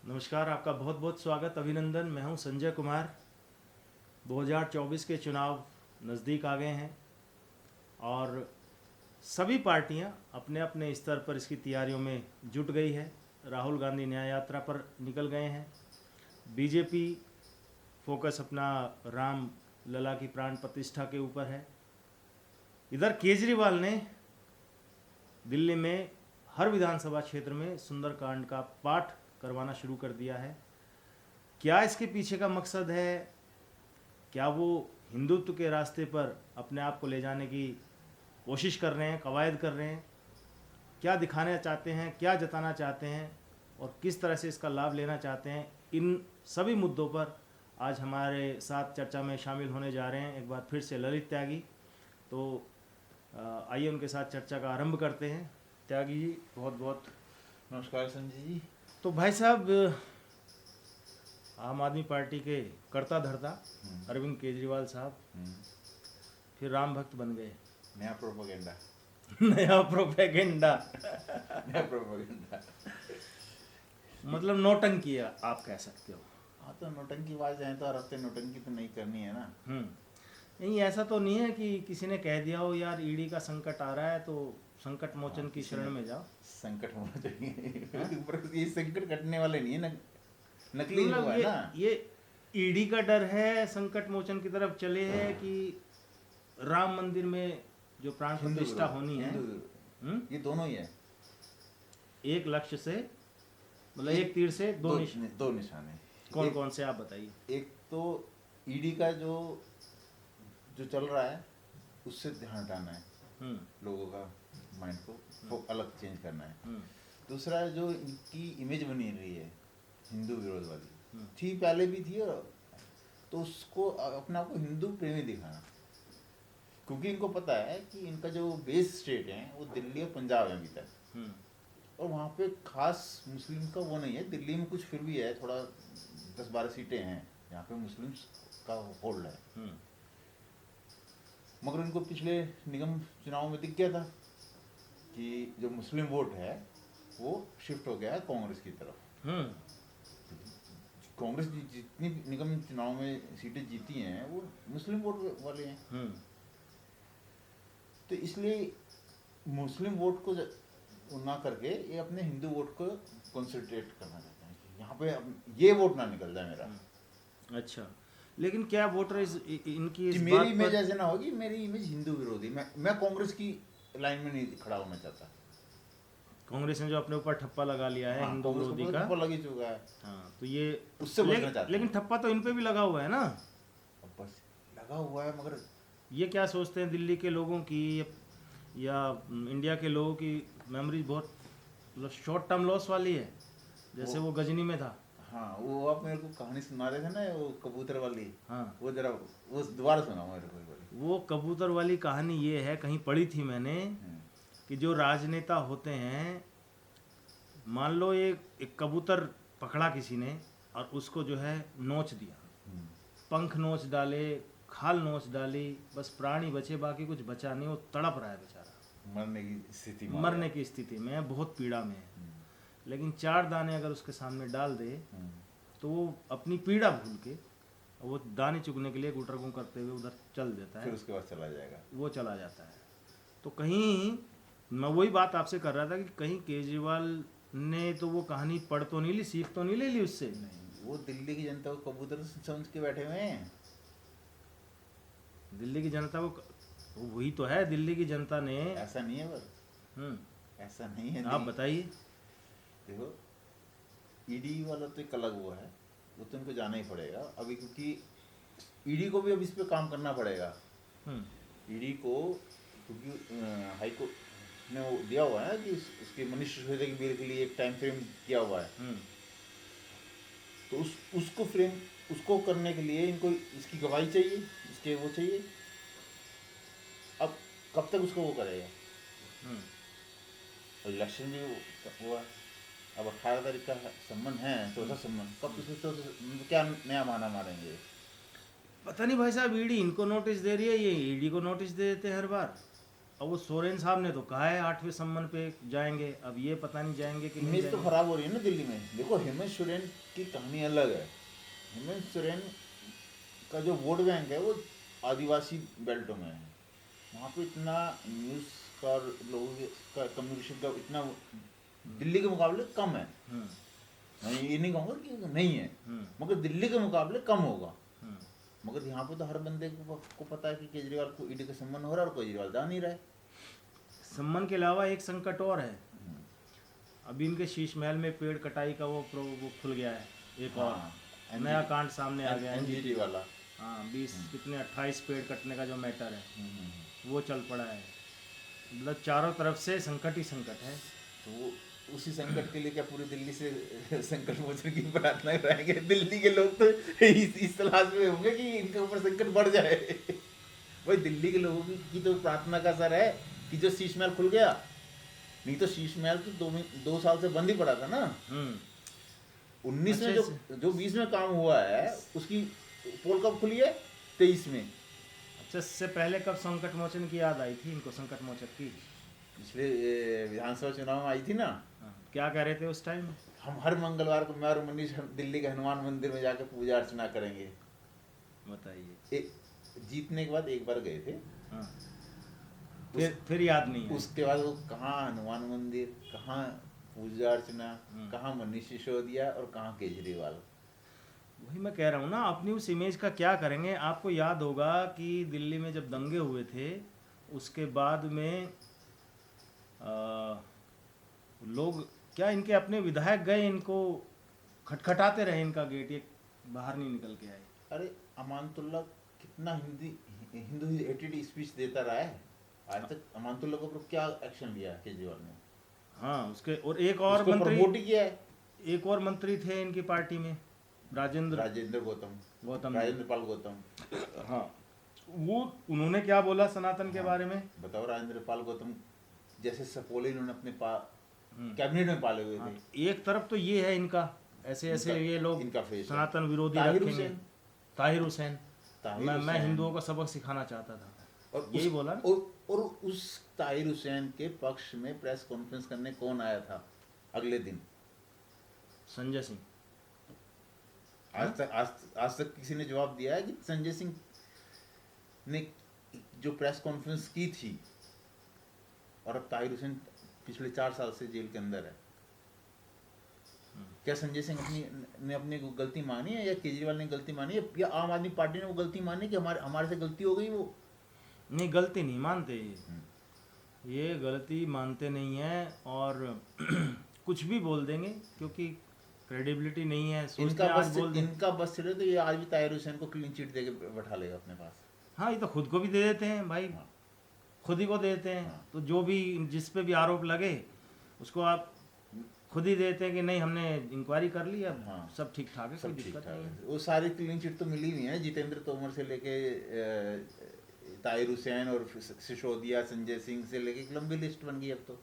नमस्कार, आपका बहुत बहुत स्वागत, अभिनंदन। मैं हूं संजय कुमार। 2024 के चुनाव नज़दीक आ गए हैं और सभी पार्टियां अपने अपने स्तर पर इसकी तैयारियों में जुट गई है। राहुल गांधी न्याय यात्रा पर निकल गए हैं। बीजेपी फोकस अपना राम लला की प्राण प्रतिष्ठा के ऊपर है। इधर केजरीवाल ने दिल्ली में हर विधानसभा क्षेत्र में सुंदरकांड का पाठ करवाना शुरू कर दिया है। क्या इसके पीछे का मकसद है? क्या वो हिंदुत्व के रास्ते पर अपने आप को ले जाने की कोशिश कर रहे हैं, कवायद कर रहे हैं? क्या दिखाना चाहते हैं, क्या जताना चाहते हैं और किस तरह से इसका लाभ लेना चाहते हैं? इन सभी मुद्दों पर आज हमारे साथ चर्चा में शामिल होने जा रहे हैं एक बार फिर से ललित त्यागी। तो आइए उनके साथ चर्चा का आरंभ करते हैं। त्यागी जी, बहुत बहुत नमस्कार संजय जी। तो भाई साहब, आम आदमी पार्टी के कर्ता धर्ता अरविंद केजरीवाल साहब फिर राम भक्त बन गए। नया प्रोपेगेंडा नया प्रोपेगेंडा नया प्रोपेगेंडा मतलब नौटंकी आप कह सकते हो। हाँ, तो नौटंकी बाज जाए तो हर हफ्ते नौटंकी तो नहीं करनी है ना। नहीं, ऐसा तो नहीं है कि किसी ने कह दिया हो यार ईडी का संकट आ रहा है तो संकट मोचन की शरण में जाओ। संकट होना चाहिए पर ये संकट कटने वाले नहीं है ना, नकली मतलब हुआ है ना। ये ईडी का डर है, संकट मोचन की तरफ चले है कि राम मंदिर में जो प्राण प्रतिष्ठा होनी है। ये दोनों ही है। एक लक्ष्य से मतलब एक तीर से दो निशाने। कौन कौन से आप बताइए। एक तो ईडी का जो चल रहा है उससे ध्यान हटाना है, लोगों का माइंड को अलग चेंज करना है। दूसरा जो इनकी इमेज बनी रही है हिंदू विरोध वाली, थी पहले भी थी, और तो उसको अपने आप को हिंदू प्रेमी दिखाना, क्योंकि इनको पता है कि इनका जो बेस स्टेट है वो दिल्ली और पंजाब है अभी तक, और वहाँ पे खास मुस्लिम का वो नहीं है। दिल्ली में कुछ फिर भी है, थोड़ा 10-12 सीटें हैं यहाँ पे मुस्लिम्स का होल्ड है। मगर इनको पिछले निगम चुनाव में दिख गया था कि जो मुस्लिम वोट है वो शिफ्ट हो गया है कांग्रेस की तरफ। कांग्रेस जितनी निगम चुनाव में सीटें जीती हैं वो मुस्लिम वोट वाले हैं। तो इसलिए मुस्लिम वोट को ना करके ये अपने हिंदू वोट को कंसंट्रेट करना चाहते हैं कि यहाँ पे ये वोट ना निकल जाए मेरा। अच्छा, लेकिन क्या वोटर इनकी इस मेरी इमेज ऐसे ना होगी, मेरी इमेज हिंदू विरोधी, मैं कांग्रेस की लाइन में नहीं खड़ा होना चाहता। कांग्रेस ने जो अपने ऊपर ठप्पा लगा लिया है हिंदू विरोधी का, ठप्पा लगी चुका है। हाँ, तो ये उससे बचना चाहते हैं। लेकिन ठप्पा तो इन पे भी लगा हुआ है ना। अब बस लगा हुआ है, मगर ये क्या सोचते हैं दिल्ली के लोगों की या इंडिया के लोगों की मेमोरी बहुत मतलब शॉर्ट टर्म लॉस वाली है, जैसे वो गजनी में था। हाँ, वो आप मेरे को कहानी सुना रहे थे ना, वो कबूतर वाली। हाँ, वो जरा वो दोबारा सुनाओ मेरे को। वो कबूतर वाली कहानी ये है, कहीं पढ़ी थी मैंने कि जो राजनेता होते हैं, मान लो एक कबूतर पकड़ा किसी ने और उसको जो है नोच दिया, पंख नोच डाले, खाल नोच डाली, बस प्राणी बचे, बाकी कुछ बचा नहीं। वो तड़प रहा है बेचारा, मरने की स्थिति में, बहुत पीड़ा में है। लेकिन 4 दाने अगर उसके सामने डाल दे तो वो अपनी पीड़ा भूल के वो दाने चुगने के लिए गुटरगुं करते हुए उधर चल देता है, फिर उसके बाद चला जाएगा, वो चला जाता है। तो कहीं मैं वही बात आपसे कर रहा था कि कहीं केजरीवाल ने तो वो कहानी पढ़ तो नहीं ली, सीख तो नहीं ले ली उससे। नहीं, वो दिल्ली की जनता को कबूतर समझ के बैठे हुए हैं। दिल्ली की जनता को वही तो है, दिल्ली की जनता ने ऐसा नहीं है, पर ऐसा नहीं है। आप बताइए। देखो, ईडी वाला तो एक अलग हुआ है, वो तो इनको जाना ही पड़ेगा अभी, क्योंकि ईडी को भी अब इस पे काम करना पड़ेगा। ईडी को क्योंकि हाई कोर्ट ने वो दिया हुआ है कि उसके मनीष सिसोदिया की बेल के लिए एक टाइम फ्रेम किया हुआ है। तो उसको करने के लिए इनको इसकी गवाही चाहिए, इसके वो चाहिए। अब कब तक उसको वो करेगा? इलेक्शन भी हुआ, अब 18 तारीख का सम्मन है, चौथा सम्मन, कब उसको क्या नया माना मारेंगे? पता नहीं भाई साहब। ईडी इनको नोटिस दे रही है, ये ईडी को नोटिस दे देते हैं हर बार। अब वो सोरेन साहब ने तो कहा है 8वें सम्मन पे जाएंगे, अब ये पता नहीं जाएंगे कि नहीं इमेज तो जाएंगे। खराब हो रही है ना दिल्ली में। देखो हेमंत सोरेन की कहानी अलग है। हेमंत सोरेन का जो वोट बैंक है वो आदिवासी बेल्टों में है। वहाँ पे इतना न्यूज़ का और लोगों का कम्युनिकेशन का इतना दिल्ली के मुकाबले कम है। हम्म, मैं ये नहीं कहूँगा कि नहीं है, मगर दिल्ली के मुकाबले कम होगा। हम्म। मगर यहाँ पे तो हर बंदे को पता है कि केजरीवाल को ईडी का सम्मान हो रहा है और केजरीवाल जा नहीं रहा है। सम्मन के अलावा एक संकट और है, अभी इनके शीश महल में पेड़ कटाई का वो खुल गया है, एक और हाँ, नया कांड सामने आ गया। एनजीटी वाला। हाँ 20 कितने 28 पेड़ कटने का जो मैटर है वो चल पड़ा है। मतलब चारों तरफ से संकट ही संकट है। तो वो उसी संकट के लिए क्या पूरी दिल्ली से संकट मोचन की प्रार्थना कराएंगे? दिल्ली के लोग तो इस तलाश में होंगे कि इनके ऊपर संकट बढ़ जाए। भाई दिल्ली के लोगों की तो प्रार्थना का असर है कि जो शीश महल खुल गया। नहीं तो शीश महल तो 2 साल से बंद ही पड़ा था ना। 19 में जो 20 में काम हुआ है उसकी पोल कब खुली है? 23 में। अच्छा, इससे पहले कब संकट मोचन की याद आई थी इनको? संकट मोचन की पिछले विधानसभा चुनाव में आई थी ना। क्या कह रहे थे उस टाइम? हम हर मंगलवार को मैं और मनीष दिल्ली के हनुमान मंदिर में जाकर पूजा अर्चना करेंगे। बताइए। जीतने के बाद एक बार गए थे। हाँ। फिर याद नहीं है। उसके बाद वो कहाँ हनुमान मंदिर, कहाँ पूजा अर्चना, कहाँ मनीष सिसोदिया और कहाँ केजरीवाल। वही मैं कह रहा हूँ ना, अपनी उस इमेज का क्या करेंगे? आपको याद होगा कि दिल्ली में जब दंगे हुए थे उसके बाद में लोग क्या इनके अपने विधायक गए, इनको खटखटाते रहे इनका गेट, ये बाहर नहीं निकल के आए। अरे अमानतुल्लाह कितना हिंदू हेटेड स्पीच देता रहा है। आज तक अमानतुल्लाह के ऊपर क्या एक्शन लिया है केजरीवाल ने? हाँ, उसके और एक और उसको मंत्री प्रमोट किया है। एक और मंत्री थे इनकी पार्टी में, राजेंद्र पाल गौतम। हाँ, वो उन्होंने क्या बोला सनातन के बारे में बताओ। राजेंद्र पाल गौतम जैसे सपोले इन्होंने अपने कैबिनेट में पाले हुए थे। एक तरफ तो ये है इनका ऐसे ये लोग इनका फेस सनातन विरोधी रखेंगे। ताहिर हुसैन, मैं हिंदुओं को सबक सिखाना चाहता था और यही बोला ना। और उस ताहिर हुसैन के पक्ष में प्रेस कॉन्फ्रेंस करने कौन आया था अगले दिन? संजय सिंह। आज तक किसी ने जवाब दिया है कि संजय सिंह ने जो प्रेस कॉन्फ्रेंस की थी? और अब ताहिर हुसैन पिछले 4 साल से जेल के अंदर है। क्या संजय सिंह ने अपनी गलती मानी है, या केजरीवाल ने गलती मानी है, या आम आदमी पार्टी ने वो गलती मानी कि हमारे से गलती हो गई? वो नहीं, गलती नहीं मानते ये गलती मानते नहीं है और कुछ भी बोल देंगे क्योंकि क्रेडिबिलिटी नहीं है। इनका बस चले तो ये आज भी ताहिर हुसैन को क्लीन चिट देके बैठा लेगा अपने पास। हाँ, ये तो खुद को भी दे देते हैं भाई। हाँ। खुद ही को देते हैं। हाँ। तो जो भी जिस पे भी आरोप लगे उसको आप खुद ही देते हैं कि नहीं हमने इंक्वायरी कर ली, अब हाँ। सब ठीक ठाक है, कोई दिक्कत नहीं है। वो सारी क्लीन चिट तो मिली हुई है, जितेंद्र तोमर से लेके ताहिर हुसैन और सिसोदिया, संजय सिंह से लेके एक लंबी लिस्ट बन गई। अब तो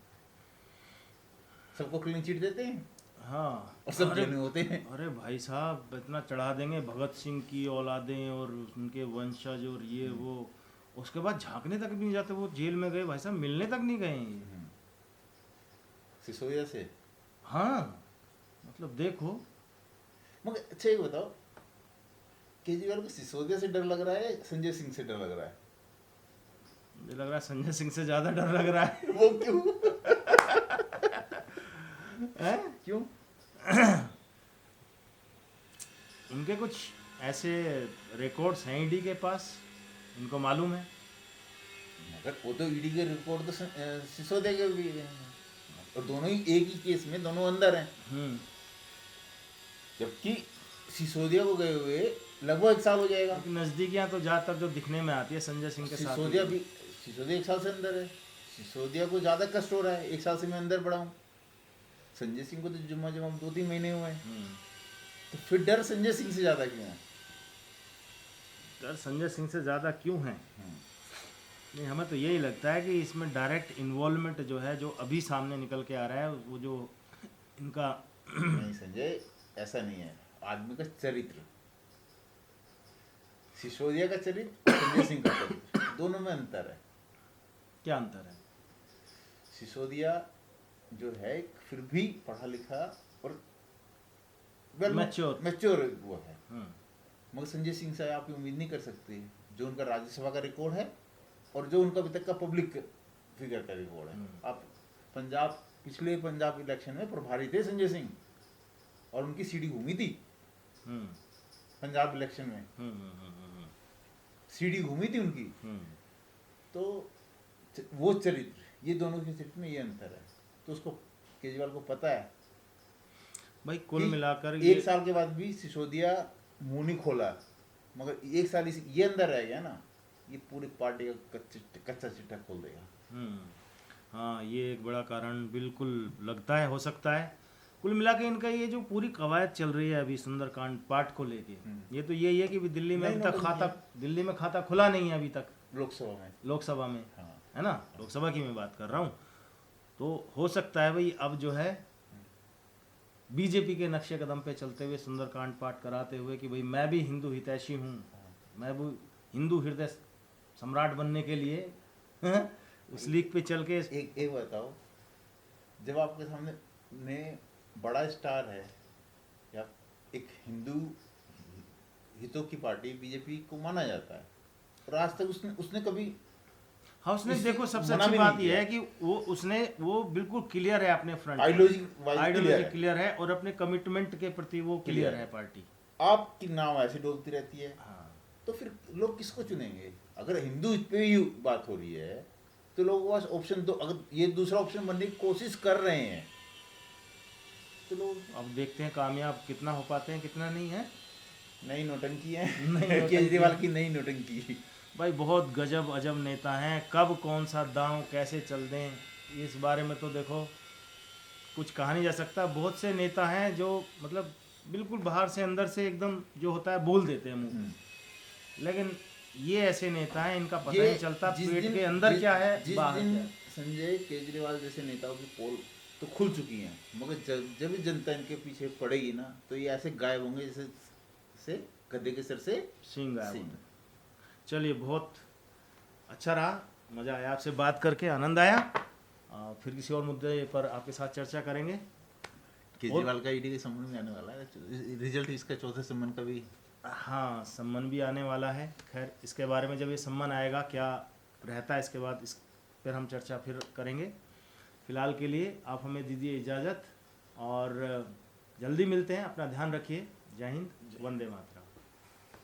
सबको क्लीन चिट देते हैं। हाँ, और सब जेल में होते हैं। अरे भाई साहब, इतना चढ़ा देंगे भगत सिंह की औलादें और उनके वंशज और ये वो, उसके बाद झांकने तक भी नहीं जाते। वो जेल में गए भाई साहब, मिलने तक नहीं गए सिसोदिया से। हाँ, मतलब देखो। मगर अच्छा ये बताओ, केजरीवाल को सिसोदिया से डर लग रहा है, संजय सिंह से डर लग रहा है? मुझे लग रहा है संजय सिंह से ज्यादा डर लग रहा है। वो क्यों? क्यों? इनके कुछ ऐसे रिकॉर्ड्स हैं ईडी के पास, इनको मालूम है। मगर वो तो ईडी के रिकॉर्ड तो सिसोदिया के भी हैं, और दोनों ही एक ही केस में दोनों अंदर हैं। जबकि सिसोदिया को गए हुए लगभग 1 साल हो जाएगा। नजदीकियां तो ज्यादातर जो दिखने में आती है संजय सिंह के साथ। सिसोदिया 1 साल से अंदर है। सिसोदिया को ज्यादा कष्ट हो रहा है, 1 साल से मैं अंदर पड़ा हूँ। संजय सिंह को तो जुम्मा 2-3 महीने हुए हैं। तो फिर डर संजय सिंह से ज्यादा क्यों है? डर संजय सिंह से ज्यादा क्यों है? नहीं, हमें तो यही लगता है कि इसमें डायरेक्ट इन्वॉल्वमेंट जो है, जो अभी सामने निकल के आ रहा है, वो जो इनका नहीं संजय, ऐसा नहीं है। आदमी का चरित्र, सिसोदिया का चरित्र, संजय सिंह का चरित्र, दोनों में अंतर है। क्या अंतर है? सिसोदिया जो है फिर भी पढ़ा लिखा और वेल मैच्योर वो है, मगर संजय सिंह से आप उम्मीद नहीं कर सकते, जो उनका राज्यसभा का रिकॉर्ड है और जो उनका अभी तक का पब्लिक फिगर का रिकॉर्ड है। आप पिछले पंजाब इलेक्शन में प्रभारी थे संजय सिंह और उनकी सीढ़ी घूमी थी पंजाब इलेक्शन में, सीढ़ी घूमी थी उनकी। तो वो चरित्र, ये दोनों के चरित्र में ये अंतर है, तो उसको केजरीवाल को पता है भाई। कुल मिलाकर एक साल के बाद भी सिसोदिया मुंह नहीं खोला, मगर एक साल ये अंदर रह गया ना, ये पूरी पार्टी का कच्चा चिट्ठा खोल देगा। हाँ, ये एक बड़ा कारण बिल्कुल लगता है, हो सकता है। कुल मिला के इनका ये जो पूरी कवायद चल रही है अभी सुंदरकांड पाठ को लेके, ये तो यही है कि दिल्ली में अभी तक दिल्ली में खाता खुला नहीं है अभी तक, लोकसभा में हाँ। है ना, लोकसभा की मैं बात कर रहा हूँ। तो हो सकता है भाई अब जो है बीजेपी के नक्शे कदम पे चलते हुए सुंदरकांड पाठ कराते हुए कि भाई मैं भी हिंदू हितैषी हूँ, मैं भी हिंदू हृदय सम्राट बनने के लिए उस लीग पे चल के एक बताओ, जब आपके सामने बड़ा स्टार है या एक हिंदू हितों की पार्टी बीजेपी को माना जाता है, और आज तक उसने कभी हाँ उसने देखो सबसे अच्छी बात यह है कि वो बिल्कुल क्लियर है अपने फ्रंट, आइडियोलॉजी क्लियर है और अपने कमिटमेंट के प्रति वो क्लियर है पार्टी। आपकी नाम ऐसे डोलती रहती है, हाँ। तो फिर लोग किसको चुनेंगे? अगर हिंदू पे ही बात हो रही है तो लोग बस ऑप्शन दो, अगर ये दूसरा ऑप्शन बनने की कोशिश कर रहे हैं तो लोग अब देखते हैं कामयाब कितना हो पाते हैं कितना नहीं है। नई नौटंकी है केजरीवाल की, नई नौटंकी भाई। बहुत गजब अजब नेता हैं, कब कौन सा दांव कैसे चल दें इस बारे में तो देखो कुछ कहा नहीं जा सकता। बहुत से नेता हैं जो मतलब बिल्कुल बाहर से अंदर से एकदम जो होता है बोल देते हैं मुंह, लेकिन ये ऐसे नेता हैं इनका पता नहीं चलता पेट के अंदर क्या है बाहर क्या है। संजय केजरीवाल जैसे नेताओं की पोल तो खुल चुकी हैं, मगर जब जनता इनके पीछे पड़ेगी ना तो ये ऐसे गायब होंगे जैसे गधे के सर से सिंह गायब होते। चलिए, बहुत अच्छा रहा, मज़ा आया आपसे बात करके, आनंद आया। फिर किसी और मुद्दे पर आपके साथ चर्चा करेंगे। केजरीवाल का ईडी के संबंध में आने वाला है रिजल्ट, इसका चौथे सम्मन का भी, हाँ सम्मन भी आने वाला है। खैर इसके बारे में जब ये सम्मन आएगा क्या रहता है इसके बाद इस पर हम चर्चा फिर करेंगे। फिलहाल के लिए आप हमें दीजिए इजाज़त और जल्दी मिलते हैं। अपना ध्यान रखिए। जय हिंद, वंदे मातरम।